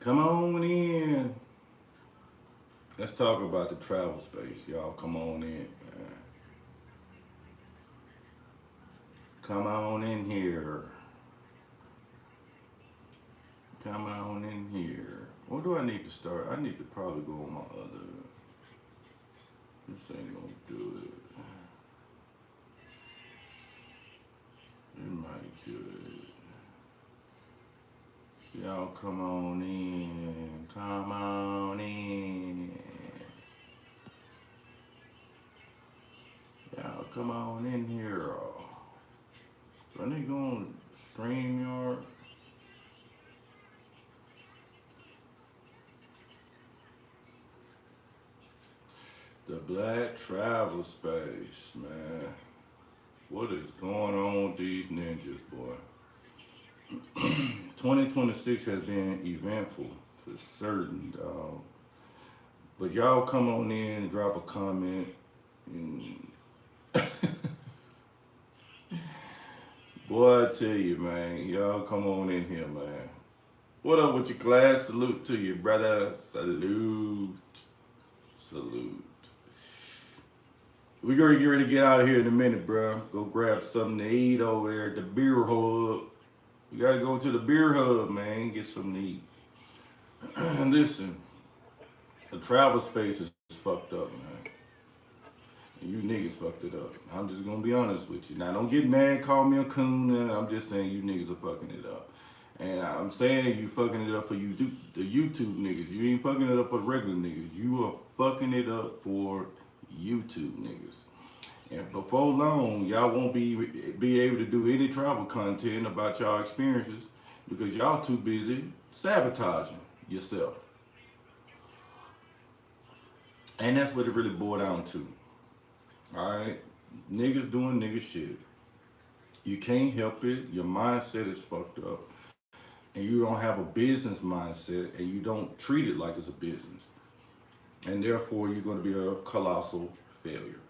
Come on in. Let's talk about the travel space, y'all. Come on in. Come on in here. Come on in here. What do I need to start? I need to probably go on my other. This ain't gonna do it. It might do it. Y'all come on in. Come on in. Y'all come on in here. So I need to go on StreamYard. The Black Travel Space, man. What is going on with these ninjas, boy? 2026 has been eventful for certain, dog. But y'all come on in and drop a comment. And boy, I tell you, man, y'all come on in here, man. What up with your class? Salute to you, brother. Salute. Salute. We gonna get ready to get out of here in a minute, bro. Go grab something to eat over there at the beer hub. You gotta go to the beer hub, man. Get something to eat. Listen, the travel space is fucked up, man. And you niggas fucked it up. I'm just gonna be honest with you. Now, don't get mad, call me a coon. I'm just saying you niggas are fucking it up. And I'm saying you fucking it up for you, the YouTube niggas. You ain't fucking it up for the regular niggas. You are fucking it up for YouTube niggas. And before long, y'all won't be able to do any travel content about y'all experiences because y'all too busy sabotaging yourself. And that's what it really boiled down to. Alright? Niggas doing nigga shit. You can't help it. Your mindset is fucked up. And you don't have a business mindset and you don't treat it like it's a business. And therefore, you're going to be a colossal failure.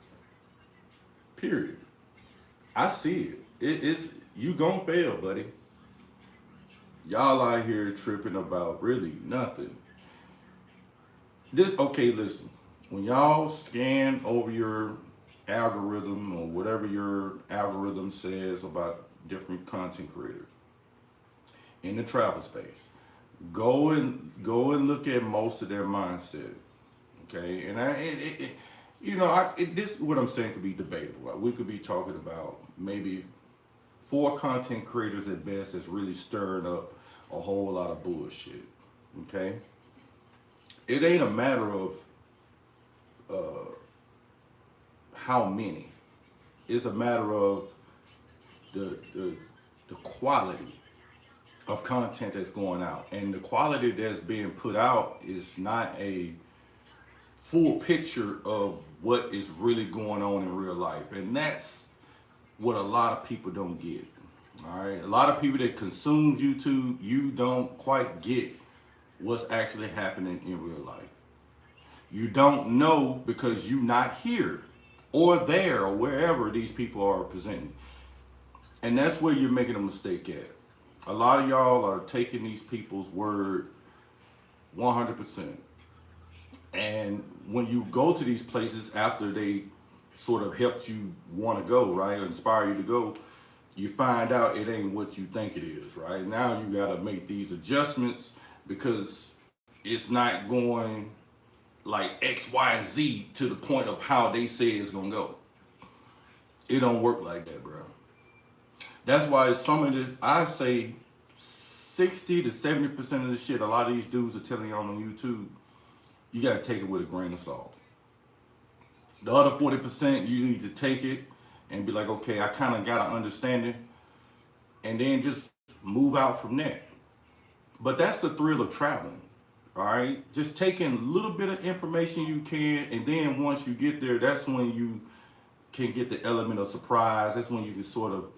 Period. I see it. It's you gonna fail, buddy. Y'all out here tripping about really nothing. Okay, listen. When y'all scan over your algorithm or whatever your algorithm says about different content creators in the travel space, go and look at most of their mindset. Okay, and this what I'm saying could be debatable. We could be talking about maybe 4 content creators at best that's really stirring up a whole lot of bullshit. Okay, it ain't a matter of how many. It's a matter of the quality of content that's going out, and the quality that's being put out is not a full picture of what is really going on in real life. And that's what a lot of people don't get. All right. A lot of people that consumes YouTube, you don't quite get what's actually happening in real life. You don't know because you're not here or there or wherever these people are presenting. And that's where you're making a mistake at. A lot of y'all are taking these people's word 100%. And when you go to these places after they sort of helped you want to go, right, inspire you to go, you find out it ain't what you think it is, right? Now you got to make these adjustments because it's not going like X, Y, and Z to the point of how they say it's going to go. It don't work like that, bro. That's why some of this, I say 60 to 70% of the shit a lot of these dudes are telling you on YouTube, you got to take it with a grain of salt. The other 40%, you need to take it and be like, okay, I kind of got an understanding, and then just move out from that. But that's the thrill of traveling, all right? Just taking a little bit of information you can, and then once you get there, that's when you can get the element of surprise. That's when you can sort of,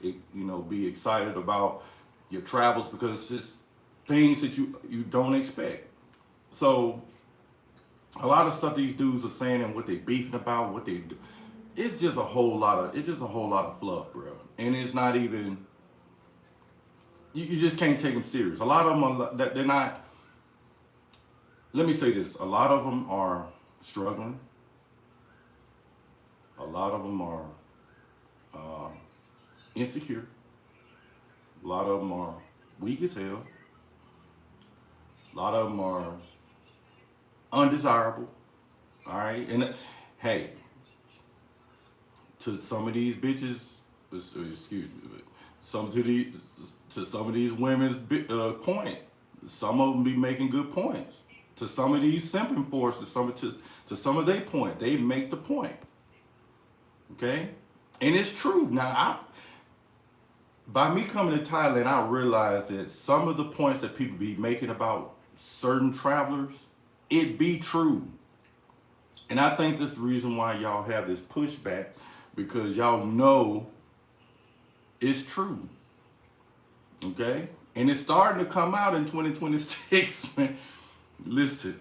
be excited about your travels because it's things that you don't expect. So a lot of stuff these dudes are saying and what they beefing about, what they do, it's just a whole lot of fluff, bro. And it's not even, you just can't take them serious. A lot of them they're not let me say this: a lot of them are struggling. A lot of them are uh, insecure. A lot of them are weak as hell. A lot of them are undesirable. All right, and hey, to some of these bitches, excuse me, but some of these women's point. Some of them be making good points. To some of these simping forces, to some of their point, they make the point. Okay, and it's true. Now, by me coming to Thailand, I realized that some of the points that people be making about certain travelers, it be true. And I think that's the reason why y'all have this pushback, because y'all know it's true. Okay? And it's starting to come out in 2026. Listen,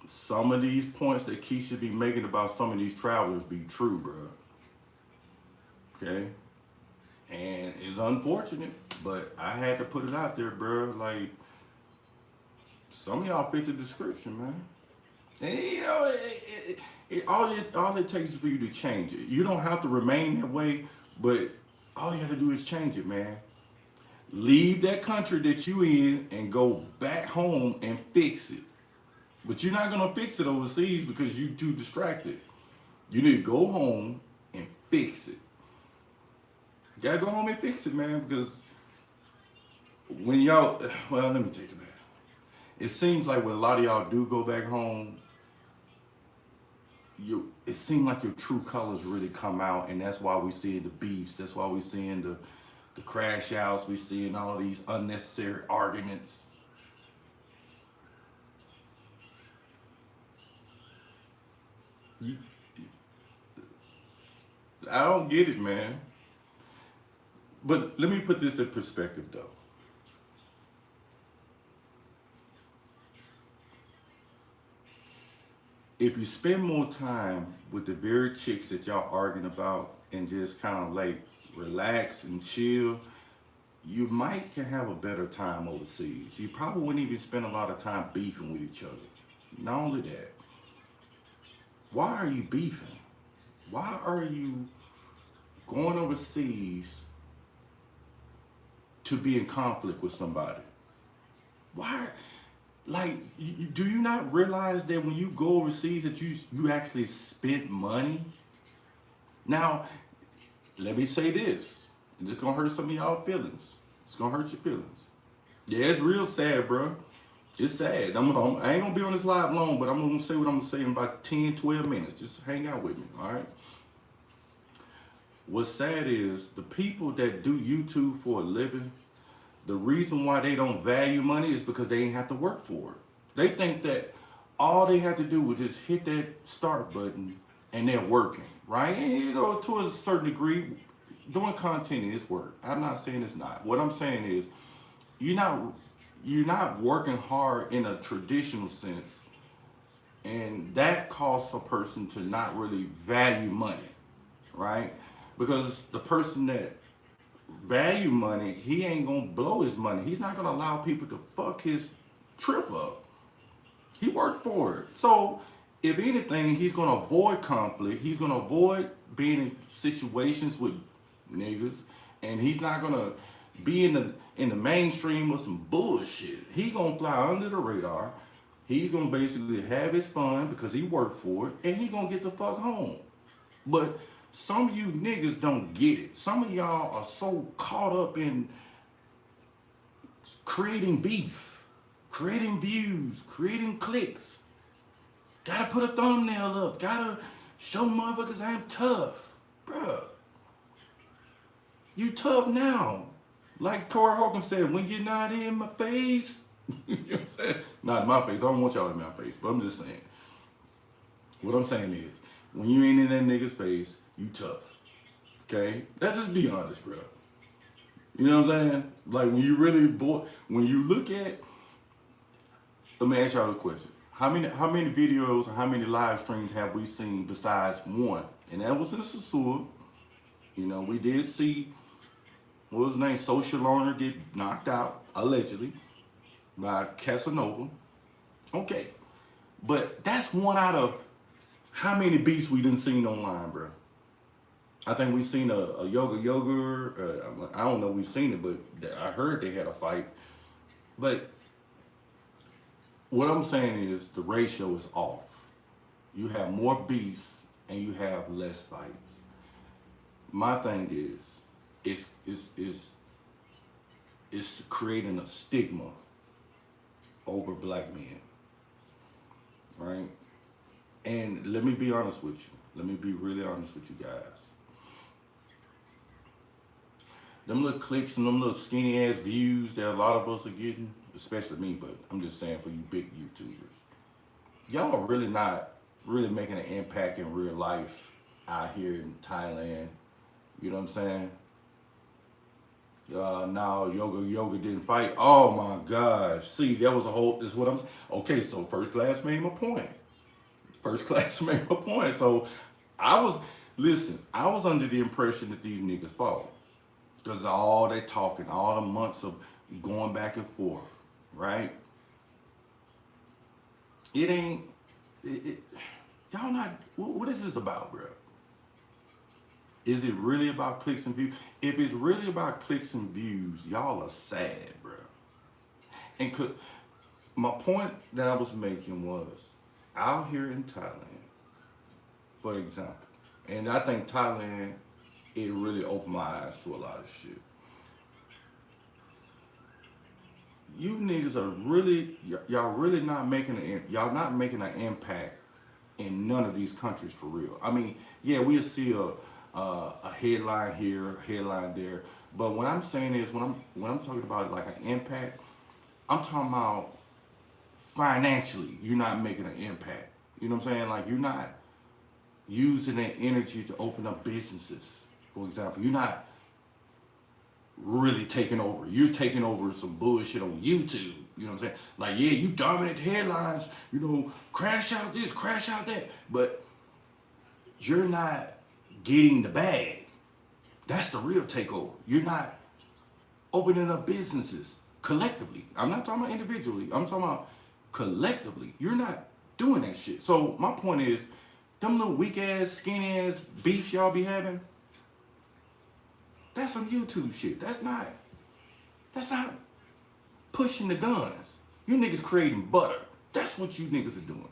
some of these points that Keisha be making about some of these travelers be true, bro. Okay? And it's unfortunate, but I had to put it out there, bro. Like, some of y'all fit the description, man. And you know, all it takes is for you to change it. You don't have to remain that way, but all you have to do is change it, man. Leave that country that you in and go back home and fix it. But you're not gonna fix it overseas because you too distracted. You need to go home and fix it. You gotta go home and fix it, man, because when y'all, well, let me take it back. It seems like when a lot of y'all do go back home, it seems like your true colors really come out, and that's why we seeing the beefs. That's why we seeing the crash outs. We seeing all these unnecessary arguments. You, I don't get it, man. But let me put this in perspective, though. If you spend more time with the very chicks that y'all arguing about and just kind of like relax and chill, you might can have a better time overseas. You probably wouldn't even spend a lot of time beefing with each other. Not only that, why are you beefing? Why are you going overseas to be in conflict with somebody? Why? Like, do you not realize that when you go overseas that you actually spent money? Now, let me say this, and this gonna hurt some of y'all feelings. It's gonna hurt your feelings. Yeah, it's real sad, bro. It's sad. I ain't gonna be on this live long, but I'm gonna say what I'm gonna say in about 10, 12 minutes. Just hang out with me, all right? What's sad is the people that do YouTube for a living, the reason why they don't value money is because they ain't have to work for it. They think that all they have to do was just hit that start button and they're working, right? And, you know, to a certain degree, doing content is work. I'm not saying it's not. What I'm saying is you're not working hard in a traditional sense, and that causes a person to not really value money, right? Because the person that value money, he ain't gonna blow his money. He's not gonna allow people to fuck his trip up. He worked for it. So if anything, he's gonna avoid conflict. He's gonna avoid being in situations with niggas, and he's not gonna be in the mainstream of some bullshit. He's gonna fly under the radar. He's gonna basically have his fun because he worked for it, and he's gonna get the fuck home. But some of you niggas don't get it. Some of y'all are so caught up in creating beef, creating views, creating clicks. Gotta put a thumbnail up. Gotta show motherfuckers I'm tough. Bruh, you tough now. Like Corey Holcomb said, when you're not in my face. You know what I'm saying? Not in my face. I don't want y'all in my face, but I'm just saying. What I'm saying is, when you ain't in that nigga's face, you tough. Okay? That just be honest, bro. You know what I'm saying? Like when you really when you look at, let me ask y'all a question. How many videos or how many live streams have we seen besides one? And that was in Sasua. You know, we did see, what was his name, Social Loner get knocked out, allegedly, by Casanova. Okay. But that's one out of how many beats we done seen online, bro. I think we seen a yoga. I don't know we seen it, but I heard they had a fight. But what I'm saying is the ratio is off. You have more beefs and you have less fights. My thing is, it's creating a stigma over black men, right? And let me be honest with you. Let me be really honest with you guys. Them little clicks and them little skinny ass views that a lot of us are getting, especially me, but I'm just saying for you big YouTubers, y'all are really not really making an impact in real life out here in Thailand. You know what I'm saying? Now yoga didn't fight. Oh my gosh. See, that was a whole, this is what I'm, okay, so First Class made my point. First Class made my point. So I was, listen, I was under the impression that these niggas fought. Because all they talking, all the months of going back and forth, right? It ain't, y'all not, what is this about, bro? Is it really about clicks and views? If it's really about clicks and views, y'all are sad, bro. And my point that I was making was, out here in Thailand, for example, and I think Thailand, it really opened my eyes to a lot of shit. You niggas are really, y'all really not making y'all not making an impact in none of these countries for real. I mean, yeah, we'll see a headline here, a headline there, but what I'm saying is when I'm talking about like an impact, I'm talking about financially. You're not making an impact. You know what I'm saying? Like you're not using that energy to open up businesses. For example, you're not really taking over. You're taking over some bullshit on YouTube. You know what I'm saying? Like, yeah, you dominate the headlines, you know, crash out this, crash out that. But you're not getting the bag. That's the real takeover. You're not opening up businesses collectively. I'm not talking about individually. I'm talking about collectively. You're not doing that shit. So my point is, them little weak ass, skinny ass beefs y'all be having, that's some YouTube shit. That's not pushing the guns. You niggas creating butter. That's what you niggas are doing.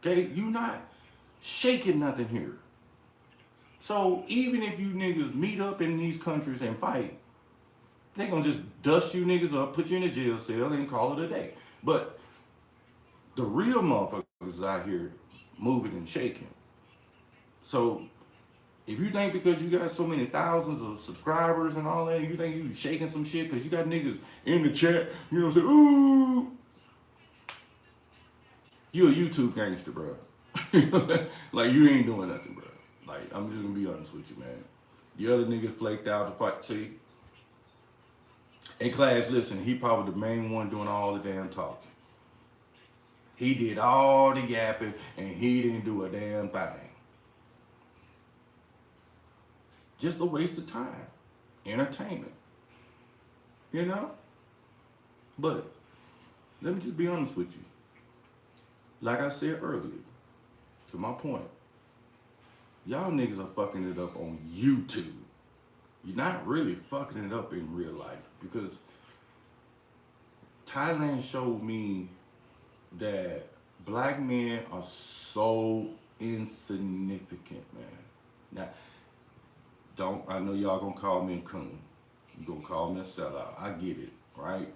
Okay? You not shaking nothing here. So even if you niggas meet up in these countries and fight, they gonna just dust you niggas up, put you in a jail cell, and call it a day. But the real motherfuckers is out here moving and shaking. So if you think because you got so many thousands of subscribers and all that, you think you shaking some shit because you got niggas in the chat, you know what I'm saying? Ooh, you a YouTube gangster, bro. You know what I'm saying? Like you ain't doing nothing, bro. Like I'm just gonna be honest with you, man. The other niggas flaked out to fight. See, in class, listen, he probably the main one doing all the damn talking. He did all the yapping and he didn't do a damn thing. Just a waste of time, entertainment, you know? But let me just be honest with you. Like I said earlier, to my point, y'all niggas are fucking it up on YouTube. You're not really fucking it up in real life because Thailand showed me that black men are so insignificant, man. Now, I know y'all gonna call me a coon. You gonna call me a sellout. I get it, right?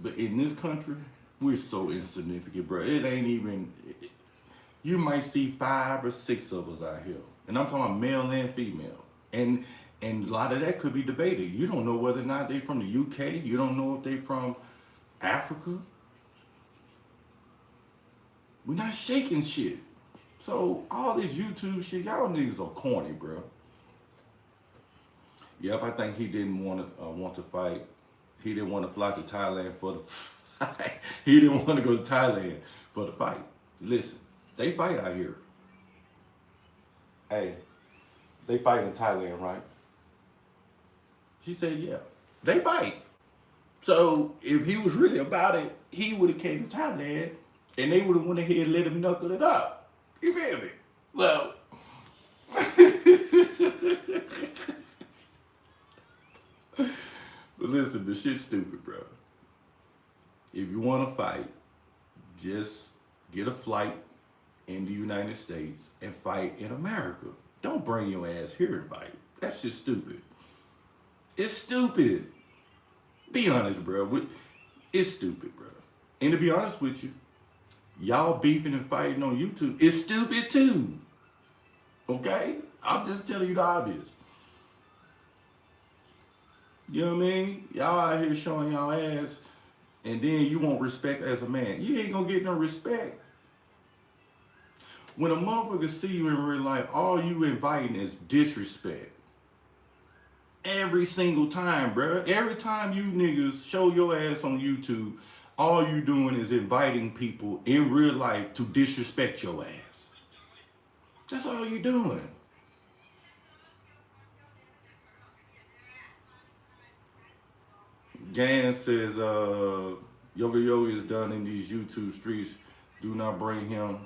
But in this country, we're so insignificant, bro. It ain't even, you might see 5 or 6 of us out here. And I'm talking about male and female. And a lot of that could be debated. You don't know whether or not they from the UK. You don't know if they from Africa. We're not shaking shit. So all this YouTube shit, y'all niggas are corny, bro. Yep, I think he didn't want to fight. He didn't want to fly to Thailand for the fight. He didn't want to go to Thailand for the fight. Listen, they fight out here. Hey, they fight in Thailand, right? She said, yeah, they fight. So if he was really about it, he would have came to Thailand and they would have went ahead and let him knuckle it up. You feel me? Well, but listen, the shit's stupid, bro. If you want to fight, just get a flight in the United States and fight in America. Don't bring your ass here and fight. That's just stupid. It's stupid. Be honest, bro. It's stupid, bro. And to be honest with you, y'all beefing and fighting on YouTube is stupid too. Okay? I'm just telling you the obvious. You know what I mean? Y'all out here showing y'all ass, and then you want respect as a man. You ain't gonna get no respect. When a motherfucker see you in real life, all you inviting is disrespect. Every single time, bro. Every time you niggas show your ass on YouTube, all you doing is inviting people in real life to disrespect your ass. That's all you doing. Gan says, Yoga Yoga is done in these YouTube streets. Do not bring him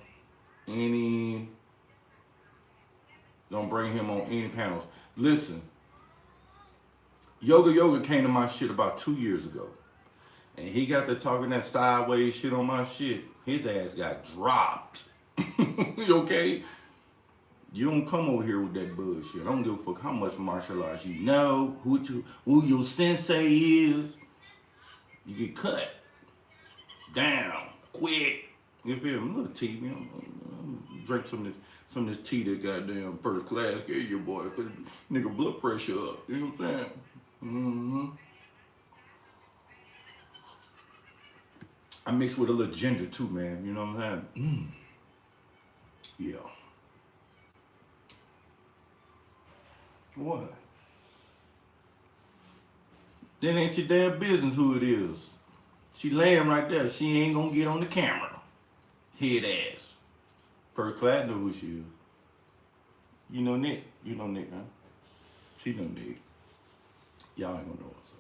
don't bring him on any panels. Listen, Yoga Yoga came to my shit about 2 years ago. And he got to talking that sideways shit on my shit. His ass got dropped. Okay? You don't come over here with that bullshit. I don't give a fuck how much martial arts you know, who your sensei is. You get cut. Down. Quick. You feel me? Little tea, man. Drink some of this tea that goddamn first class gave your boy. Cause nigga blood pressure up. You know what I'm saying? Mm-hmm. I mix with a little ginger too, man. You know what I'm saying? Yeah. What? That ain't your damn business who it is. She laying right there. She ain't gonna get on the camera. Head ass. First class know who she is. You know Nick. You know Nick, huh? She know Nick. Y'all ain't gonna know her. So.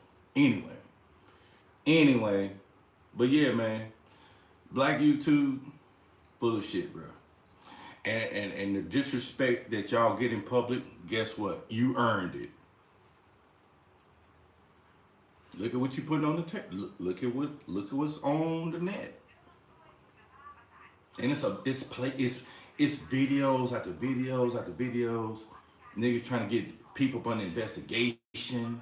Anyway. But yeah, man. Black YouTube, full of shit, bro. And the disrespect that y'all get in public, guess what? You earned it. Look at what you putting on the look at what's on the net. And it's videos after videos after videos. Niggas trying to get people up on the investigation.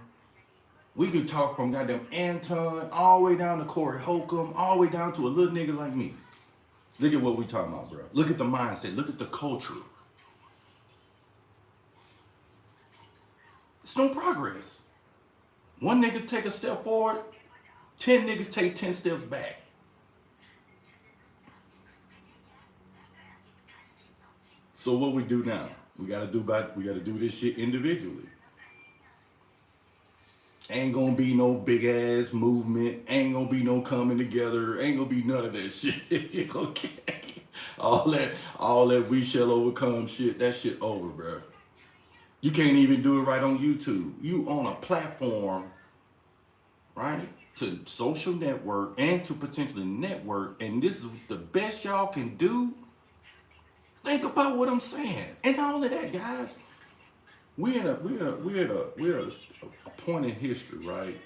We could talk from goddamn Anton all the way down to Corey Holcomb, all the way down to a little nigga like me. Look at what we talking about, bro. Look at the mindset. Look at the culture. It's no progress. One nigga take a step forward, 10 niggas take 10 steps back. So what we do now? We gotta do this shit individually. Ain't gonna be no big ass movement. Ain't gonna be no coming together. Ain't gonna be none of that shit. Okay. All that we shall overcome shit. That shit over, bro. You can't even do it right on YouTube. You on a platform, right? To social network and to potentially network, and this is the best y'all can do. Think about what I'm saying. And all of that, guys. We're at a point in history, right,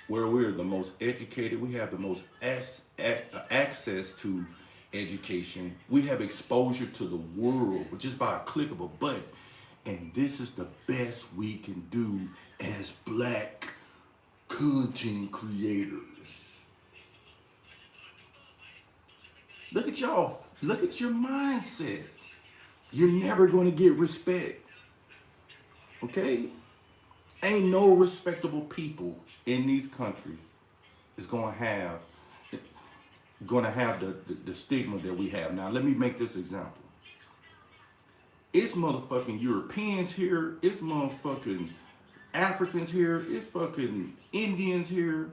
where we're the most educated. We have the most access to education. We have exposure to the world just by a click of a button. And this is the best we can do as black content creators. Look at y'all. Look at your mindset. You're never going to get respect. Okay? Ain't no respectable people in these countries is going to have the stigma that we have. Now, let me make this example. It's motherfucking Europeans here. It's motherfucking Africans here. It's fucking Indians here.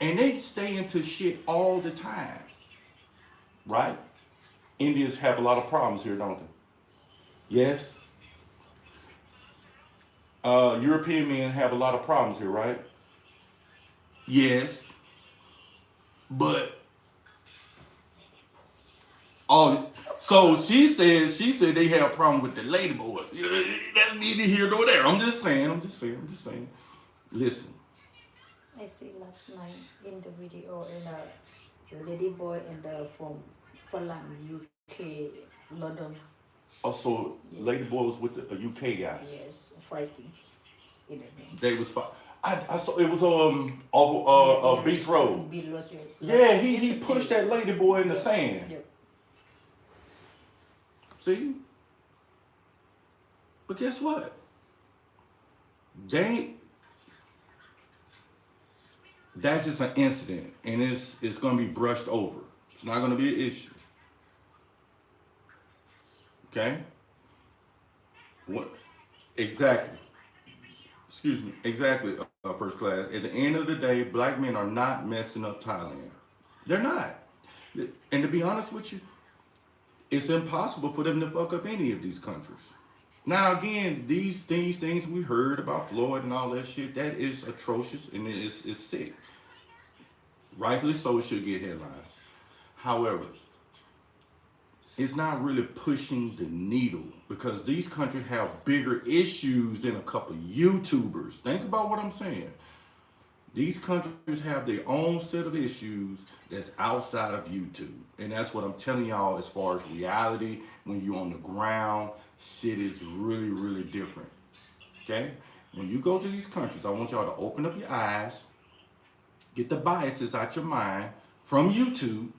And they stay into shit all the time. Right? Indians have a lot of problems here, don't they? Yes? European men have a lot of problems here, right? Yes, but oh, so she said they have a problem with the lady boys. You know, that's neither here nor there. I'm just saying. Listen, I see last night in the video in a lady boy in the from Fulham, UK, London. also Yes, lady boy was with a UK guy. yes, fighting in the name. They was fine. I saw it was off Yeah, in Beach Road. a be lost last Yeah, he pushed yesterday. that lady boy in the Yep, sand. yep. See, but guess what? They ain't, that's just an incident, and it's gonna be brushed over. It's not gonna be an issue. Okay? What exactly? Excuse me. Exactly. First class. At the end of the day, black men are not messing up Thailand. They're not. And to be honest with you, it's impossible for them to fuck up any of these countries. Now again, these things we heard about Floyd and all that shit, that is atrocious and it's sick. Rightfully so, it should get headlines. However, it's not really pushing the needle because these countries have bigger issues than a couple YouTubers. Think about what I'm saying. These countries have their own set of issues that's outside of YouTube. And that's what I'm telling y'all as far as reality. When you're on the ground, shit is really, really different. Okay? When you go to these countries, I want y'all to open up your eyes, get the biases out your mind from YouTube,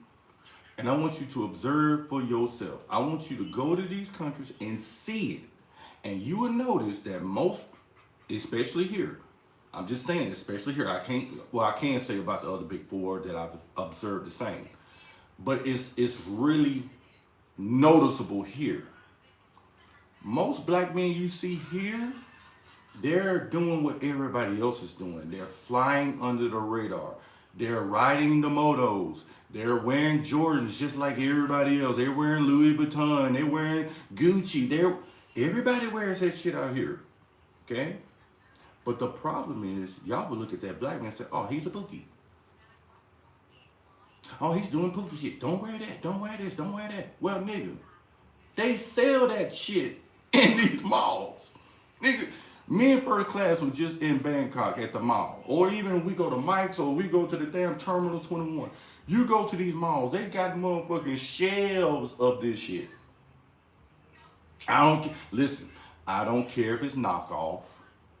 and I want you to observe for yourself. I want you to go to these countries and see it. And you will notice that most, especially here, I'm just saying, especially here, I can say about the other big four that I've observed the same. But it's really noticeable here. Most black men you see here, they're doing what everybody else is doing. They're flying under the radar. They're riding the motos. They're wearing Jordans just like everybody else. They're wearing Louis Vuitton. They're wearing Gucci. Everybody wears that shit out here. Okay? But the problem is, y'all would look at that black man and say, oh, he's a pookie. Oh, he's doing pookie shit. Don't wear that. Don't wear this. Don't wear that. Well, nigga, they sell that shit in these malls. Nigga, me and first class was just in Bangkok at the mall. Or even we go to Mike's or we go to the damn Terminal 21. You go to these malls, they got motherfucking shelves of this shit. Listen, I don't care if it's knockoff.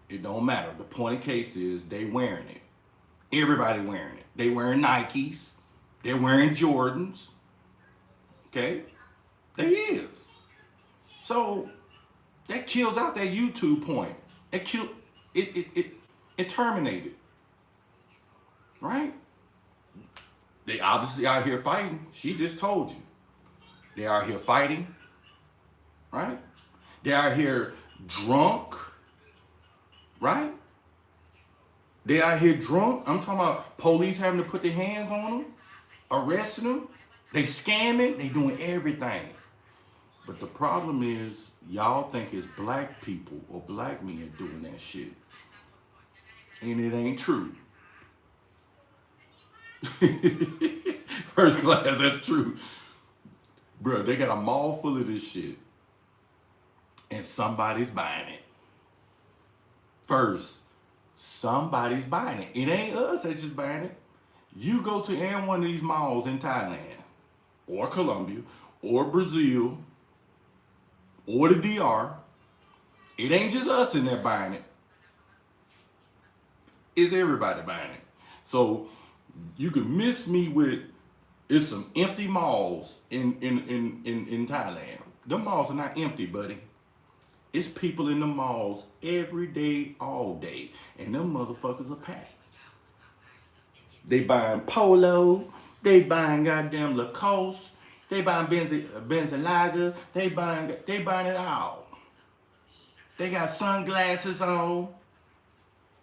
It don't matter. The point of case is they wearing it. Everybody wearing it. They wearing Nikes. They're wearing Jordans. Okay? They is. So that kills out that YouTube point. It terminated. Right? They obviously out here fighting. She just told you. They are here fighting. Right? They are here drunk. Right? They out here drunk. I'm talking about police having to put their hands on them, arresting them. They scamming. They doing everything. But the problem is, y'all think it's black people or black men doing that shit. And it ain't true. First class, that's true. Bro, they got a mall full of this shit. And somebody's buying it. First, somebody's buying it. It ain't us that just buying it. You go to any one of these malls in Thailand, or Colombia, or Brazil, or the DR, it ain't just us in there buying it. It's everybody buying it. So you can miss me with it's some empty malls in Thailand. The malls are not empty, buddy. It's people in the malls every day, all day. And them motherfuckers are packed. They buying Polo. They buying goddamn Lacoste. They buying Benzalaga. They buying it all. They got sunglasses on.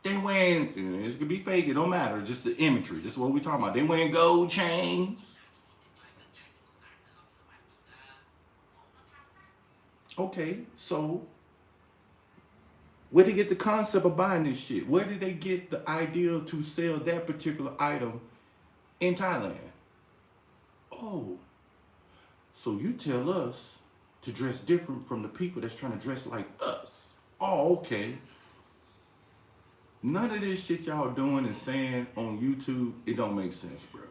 They wearing, this could be fake, it don't matter, just the imagery. This is what we talking about. They wearing gold chains. Okay, so Where did they get the concept of buying this shit? Where did they get the idea to sell that particular item in Thailand? Oh, so you tell us to dress different from the people that's trying to dress like us. Oh, okay. None of this shit y'all doing and saying on YouTube, it don't make sense, bro.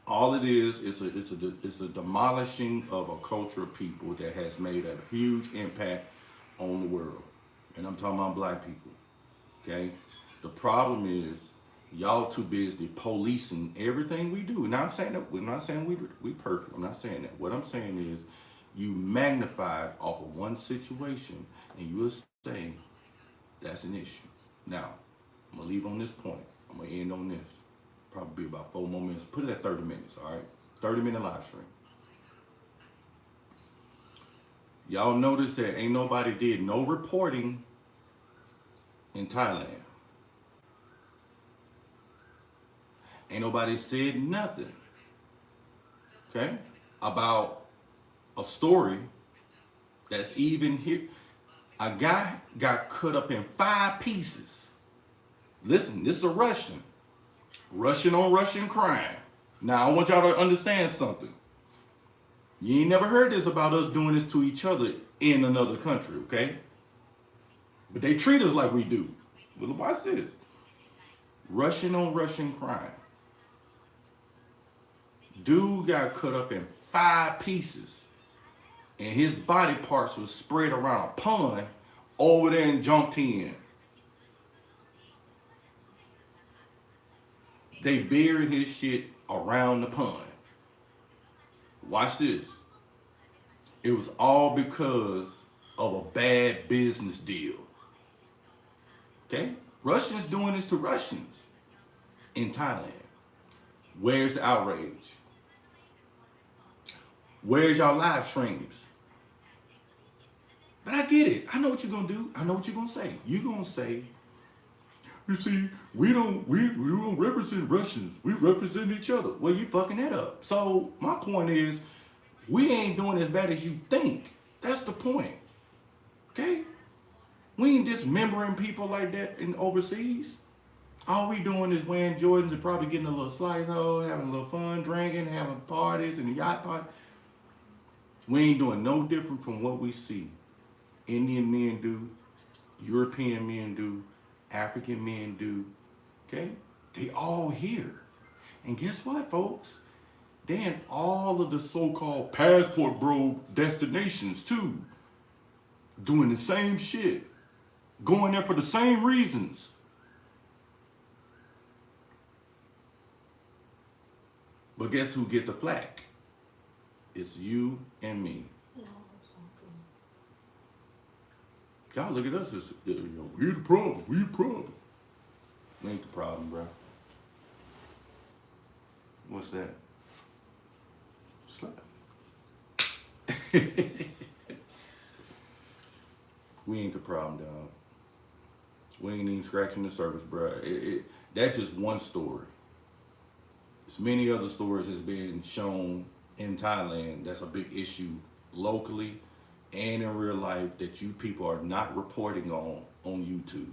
All it is a demolishing of a culture of people that has made a huge impact on the world. And I'm talking about black people. Okay? The problem is y'all too busy policing everything we do. Now I'm saying that we're not saying we perfect. I'm not saying that. What I'm saying is you magnified off of one situation and you're saying that's an issue. Now, I'm gonna leave on this point. I'm gonna end on this. Probably be about 4 more minutes. Put it at 30 minutes, all right? 30-minute live stream. Y'all notice that ain't nobody did no reporting in Thailand. Ain't nobody said nothing, okay, about a story that's even here. A guy got cut up in 5 pieces. Listen, this is a Russian. Russian on Russian crime. Now, I want y'all to understand something. You ain't never heard this about us doing this to each other in another country, okay? But they treat us like we do. Well, watch this. Russian on Russian crime. Dude got cut up in 5 pieces. And his body parts was spread around a pond over there in Jomtien. They buried his shit around the pond. Watch this. It was all because of a bad business deal. Okay? Russians doing this to Russians in Thailand. Where's the outrage? Where's y'all live streams? But I get it. I know what you're gonna do. I know what you're gonna say. You're gonna say, you see, we don't represent Russians. We represent each other. Well, you fucking that up. So my point is, we ain't doing as bad as you think. That's the point. Okay? We ain't dismembering people like that in overseas. All we doing is wearing Jordans and probably getting a little slice hole, having a little fun, drinking, having parties and a yacht party. We ain't doing no different from what we see Indian men do, European men do, African men do. Okay? They all here. And guess what, folks? They in all of the so-called passport bro destinations too. Doing the same shit. Going there for the same reasons. But guess who get the flack? It's you and me. Y'all look at us as, we the problem, we the problem. We ain't the problem, bro. What's that? Slap. We ain't the problem, dog. We ain't even scratching the surface, bro. That's just one story. There's many other stories that's been shown in Thailand that's a big issue locally and in real life that you people are not reporting on YouTube.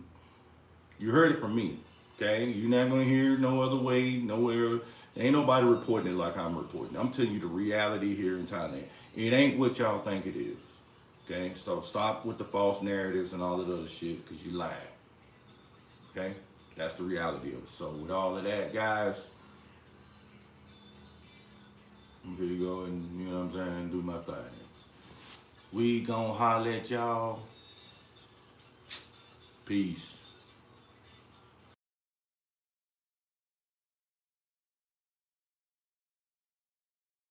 You heard it from me, okay? You're not gonna hear no other way, nowhere. Ain't nobody reporting it like I'm reporting. I'm telling you the reality here in Thailand. It ain't what y'all think it is, okay? So stop with the false narratives and all of the other shit because you lying, okay? That's the reality of it. So with all of that, guys, I'm gonna go and, you know what I'm saying, do my thing. We gon' holler at y'all. Peace.